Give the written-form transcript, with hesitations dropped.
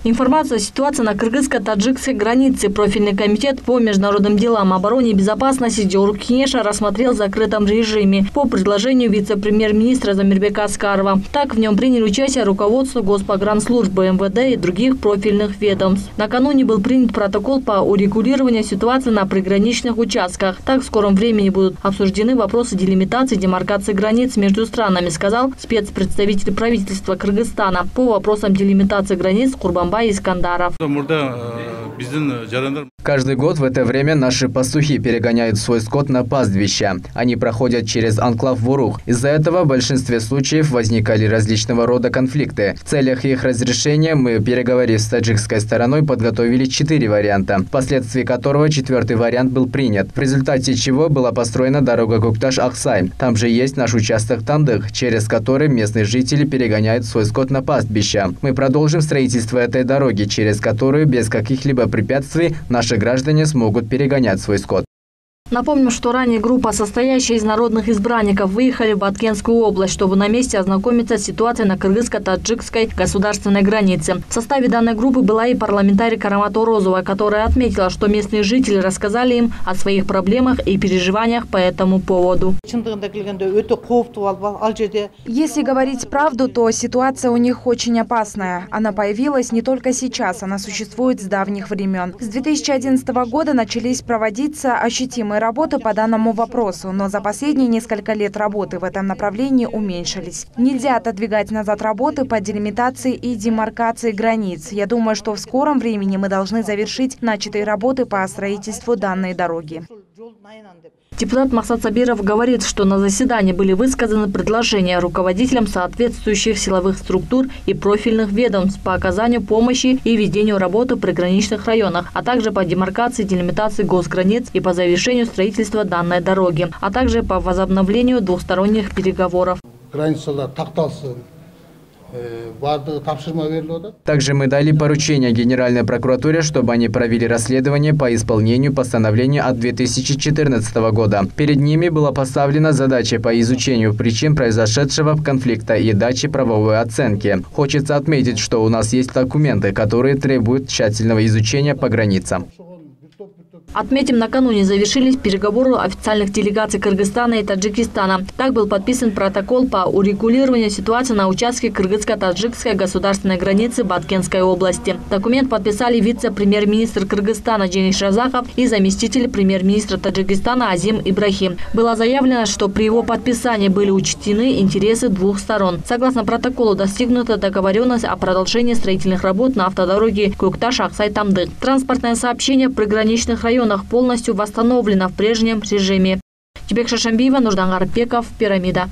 Информацию о ситуации на кыргызско-таджикской границе профильный комитет по международным делам, обороне и безопасности Диору Кенеша рассмотрел в закрытом режиме по предложению вице-премьер-министра Замирбека Аскарова. Так в нем приняли участие руководство Госпогранслужбы, МВД и других профильных ведомств. Накануне был принят протокол по урегулированию ситуации на приграничных участках. Так в скором времени будут обсуждены вопросы делимитации и демаркации границ между странами, сказал спецпредставитель правительства Кыргызстана по вопросам делимитации границ Курбанбай Искандаров. Каждый год в это время наши пастухи перегоняют свой скот на пастбища. Они проходят через анклав Вурух. Из-за этого в большинстве случаев возникали различного рода конфликты. В целях их разрешения мы, переговорив с таджикской стороной, подготовили 4 варианта, впоследствии которого 4-й вариант был принят, в результате чего была построена дорога Кукташ-Аксай. Там же есть наш участок Тандых, через который местные жители перегоняют свой скот на пастбища. Мы продолжим строительство этой дороги, через которую без каких-либо препятствий наши граждане смогут перегонять свой скот. Напомним, что ранее группа, состоящая из народных избранников, выехали в Баткенскую область, чтобы на месте ознакомиться с ситуацией на кыргызско-таджикской государственной границе. В составе данной группы была и парламентарий Карамат Орозова, которая отметила, что местные жители рассказали им о своих проблемах и переживаниях по этому поводу. Если говорить правду, то ситуация у них очень опасная. Она появилась не только сейчас, она существует с давних времен. С 2011 года начались проводиться ощутимые работы по данному вопросу, но за последние несколько лет работы в этом направлении уменьшились. Нельзя отодвигать назад работы по делимитации и демаркации границ. Я думаю, что в скором времени мы должны завершить начатые работы по строительству данной дороги. Депутат Махсат Сабиров говорит, что на заседании были высказаны предложения руководителям соответствующих силовых структур и профильных ведомств по оказанию помощи и ведению работы в приграничных районах, а также по демаркации и делимитации госграниц и по завершению строительства данной дороги, а также по возобновлению двухсторонних переговоров. Также мы дали поручение Генеральной прокуратуре, чтобы они провели расследование по исполнению постановления от 2014 года. Перед ними была поставлена задача по изучению причин произошедшего конфликта и даче правовой оценки. Хочется отметить, что у нас есть документы, которые требуют тщательного изучения по границам. Отметим, накануне завершились переговоры официальных делегаций Кыргызстана и Таджикистана. Так был подписан протокол по урегулированию ситуации на участке кыргызско-таджикской государственной границы Баткенской области. Документ подписали вице-премьер-министр Кыргызстана Джениш Разахов и заместитель премьер-министра Таджикистана Азим Ибрахим. Было заявлено, что при его подписании были учтены интересы двух сторон. Согласно протоколу достигнута договоренность о продолжении строительных работ на автодороге Кукташ-Аксай-Тамдык. Транспортное сообщение в приграничных районах полностью восстановлено в прежнем режиме. Тибек Шашамбиева, Нурдан Гарпеков, Пирамида.